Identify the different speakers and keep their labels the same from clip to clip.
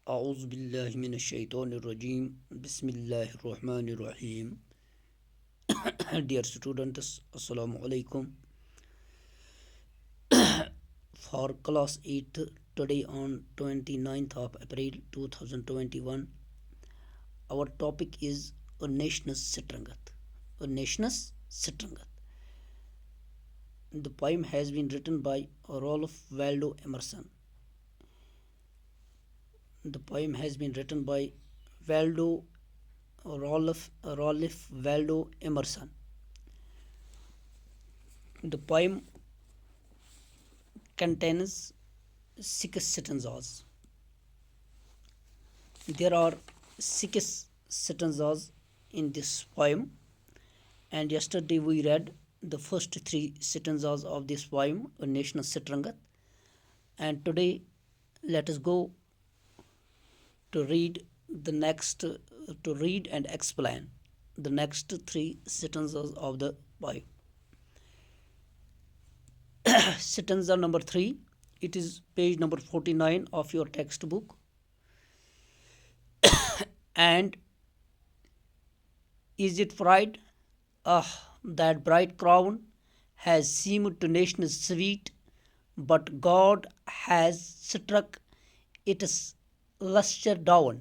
Speaker 1: Auzubillahiminesh-shaytanir-rajim. Bismillahir-rahmanir-rahim. Dear students, Assalamu alaikum. For class 8 today on 29th of April 2021, our topic is a nation's strength. A nation's strength. The poem has been written by Ralph Waldo Emerson. The poem has been written by Ralph Waldo Emerson. The poem contains 6 stanzas. There are 6 stanzas in this poem, and yesterday we read the first 3 stanzas of this poem, A Nation's Strength, and today let us go to read and explain the next 3 stanzas of the poem. Stanza number 3, it is page number 49 of your textbook, and is it pride? That bright crown has seemed to nations sweet, but God has struck its lustre down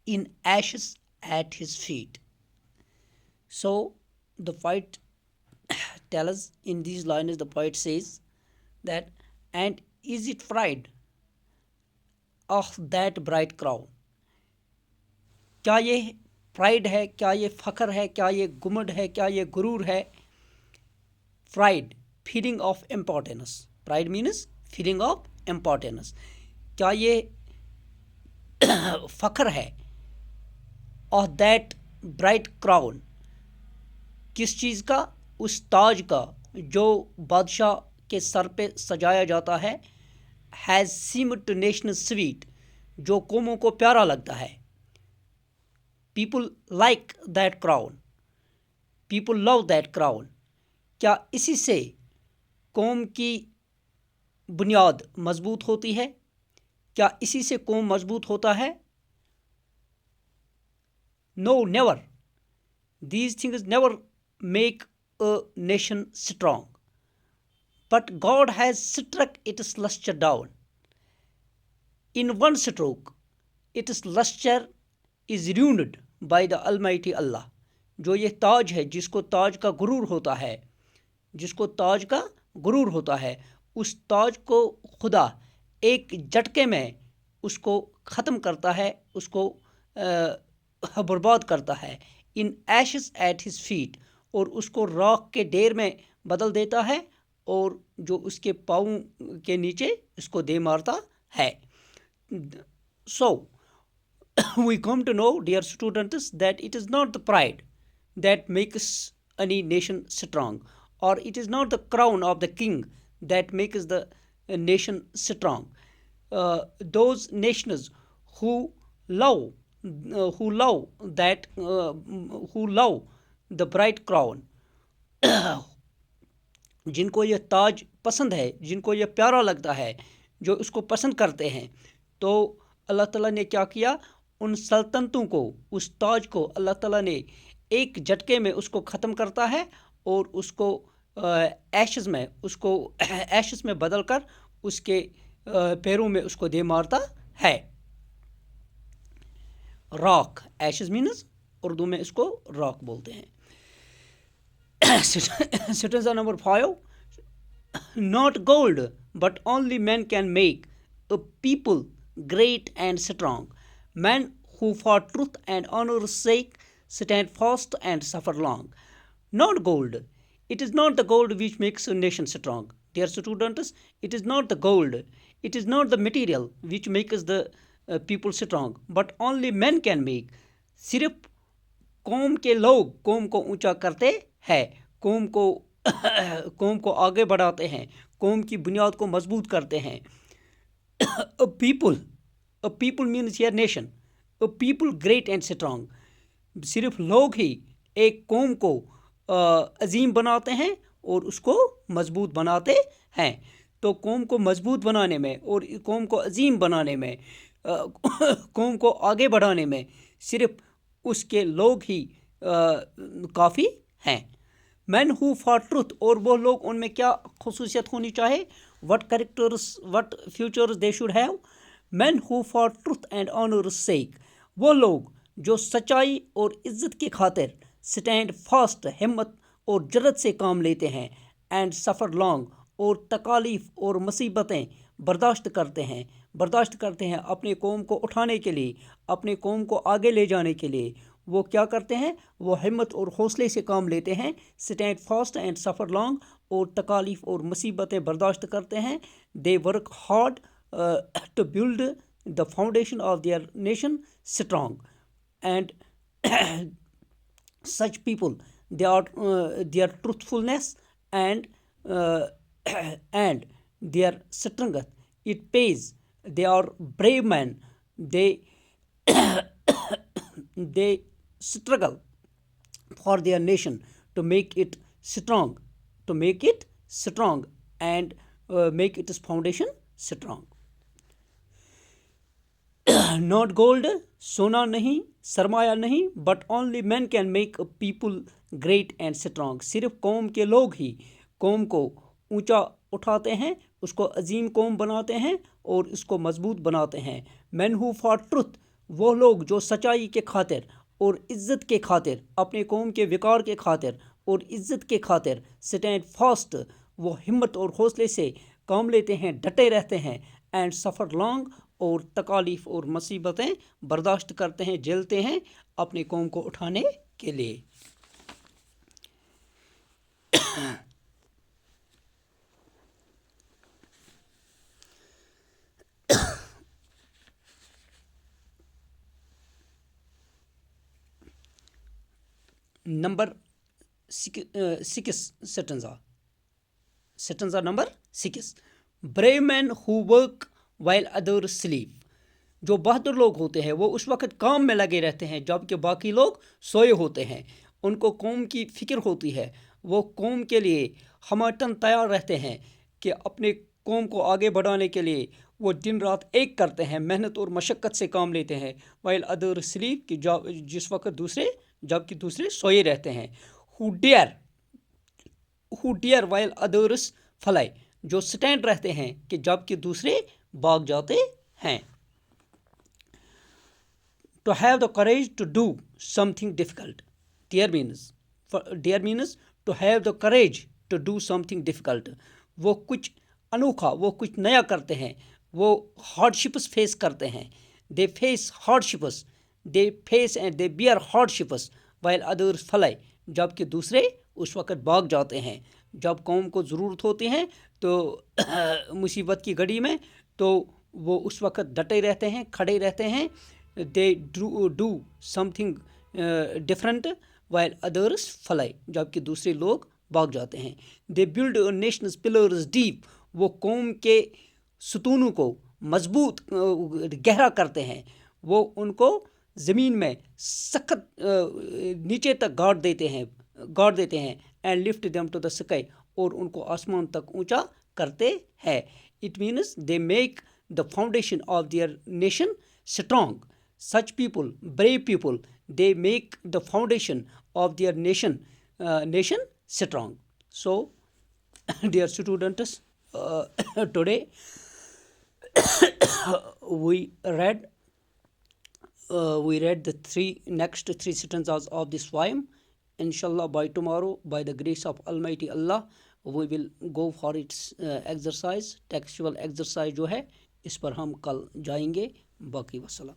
Speaker 1: in ashes at his feet. So the poet tells us in these lines, the poet says that, and is it pride of that bright crown? क्या ये pride है, क्या ये फ़ख्र है, क्या ये गुमड है, क्या ये गुरूर है? Pride, feeling of importance. Pride means feeling of importance. क्या ये फ़ख्र है और दैट ब्राइट क्राउन, किस चीज़ का? उस ताज का जो बादशाह के सर पे सजाया जाता है. Has seemed to nation sweet, जो कौमों को प्यारा लगता है. People like that crown, people love that crown. क्या इसी से कौम की बुनियाद मजबूत होती है? क्या इसी से कौम मजबूत होता है? No, never. These things never make a nation strong, but God has struck its lustre down. In one stroke, its lustre is ruined by the Almighty Allah. जो ये ताज है, जिसको ताज का गुरूर होता है, जिसको ताज का गुरूर होता है, उस ताज को खुदा एक झटके में उसको ख़त्म करता है, उसको बर्बाद करता है. इन एशेस एट हिज फीट, और उसको राख के ढेर में बदल देता है, और जो उसके पाँव के नीचे उसको दे मारता है. So we come to know, dear students, that it is not the pride that makes any nation strong, or it is not the crown of the king that makes the nation strong. Those nations who love the bright crown, जिनको यह ताज पसंद है, जिनको यह प्यारा लगता है, जो उसको पसंद करते हैं, तो अल्लाह ताला ने क्या किया? उन सल्तनतों को, उस ताज को अल्लाह ताला ने एक झटके में उसको ख़त्म करता है, और उसको एशेस में बदल कर उसके पैरों में उसको दे मारता है. राख, एशेस मीन्स उर्दू में इसको राख बोलते हैं. Stanza number 5, not gold, but only men can make a people great and strong. Men who for truth and honor's sake stand fast and suffer long. Not gold. It is not the gold which makes a nation strong. Dear students, it is not the gold. It is not the material which makes the people strong, but only men can make. सिर्फ कौम के लोग कौम को ऊंचा करते हैं, कौम को आगे बढ़ाते हैं, कौम की बुनियाद को मजबूत करते हैं. A people means here nation. A people great and strong. सिर्फ लोग ही एक कौम को अजीम बनाते हैं और उसको मजबूत बनाते हैं. तो कौम को मजबूत बनाने में और कौम को अजीम बनाने में कौम को आगे बढ़ाने में सिर्फ उसके लोग ही काफ़ी हैं। मैन हु फॉर ट्रुथ, और वो लोग, उनमें क्या खसूसियत होनी चाहिए, what characters what features they should have. Man who for truth and honour sake, वो लोग जो सच्चाई और इज्जत की खातिर स्टैंड फास्ट, हिम्मत और जरत से काम लेते हैं, एंड सफ़र लॉन्ग, और तकालीफ और मुसीबतें बर्दाश्त करते हैं अपने कौम को उठाने के लिए, अपने कौम को आगे ले जाने के लिए। वो क्या करते हैं, वो हिम्मत और हौसले से काम लेते हैं। Stand fast and suffer long, और तकालीफ और मुसीबतें बर्दाश्त करते हैं। They work hard to build the foundation of their nation strong, and such people, their truthfulness and and their strength, it pays. They are brave men. They struggle for their nation to make it strong, and make its foundation strong. Not gold, सोना नहीं, सरमाया नहीं, but only man can make a people great and strong. सिर्फ कौम के लोग ही कौम को ऊंचा उठाते हैं, उसको अजीम कौम बनाते हैं और इसको मजबूत बनाते हैं। मैन हु फॉर ट्रुथ, वो लोग जो सच्चाई के खातिर और इज़्ज़त के खातिर, अपने कौम के विकार के खातिर और इज़्ज़त के खातिर स्टैंड फास्ट, वो हिम्मत और हौसले से काम लेते हैं, डटे रहते हैं। एंड सफ़र लॉन्ग, और तकालीफ और मुसीबतें बर्दाश्त करते हैं, झेलते हैं अपने कौम को उठाने के लिए। Number 6 stanza number 6, brave man who work while others sleep. जो बहादुर लोग होते हैं वो उस वक्त काम में लगे रहते हैं जबकि बाकी लोग सोए होते हैं। उनको कौम की फ़िक्र होती है, वो कौम के लिए हमतन तैयार रहते हैं कि अपने कौम को आगे बढ़ाने के लिए वो दिन रात एक करते हैं, मेहनत और मशक्क़त से काम लेते हैं। वाइल अदर स्लीप, कि जिस वक्त जबकि दूसरे सोए रहते हैं। Who dare while others fly, जो स्टैंड रहते हैं कि जबकि दूसरे भाग जाते हैं। To have the courage to do something difficult, dare means to have the courage to do something difficult. वो कुछ अनोखा, वो कुछ नया करते हैं, वो हार्डशिप्स फेस करते हैं। They face hardships, they face and they beer hardships while others fly, जबकि दूसरे उस वक़्त भाग जाते हैं। जब कौम को ज़रूरत होती है तो मुसीबत की घड़ी में, तो वो उस वक़्त डटे रहते हैं, खड़े रहते हैं। They do something different while others fly, जबकि दूसरे लोग भाग जाते हैं। They build national pillars deep, वो कौम के सतूनों को मजबूत गहरा करते हैं, वो उनको ज़मीन में सख्त नीचे तक गाड़ देते हैं। And lift them to the sky, और उनको आसमान तक ऊंचा करते हैं। It means they make the foundation of their nation strong. Such people, brave people, they make the foundation of their nation strong. So dear students, today we read the next three stanzas of this poem. Inshallah, by tomorrow, by the grace of Almighty Allah, we will go for its exercise, textual exercise जो है इस पर हम कल जाएंगे। बाकी वसलाम।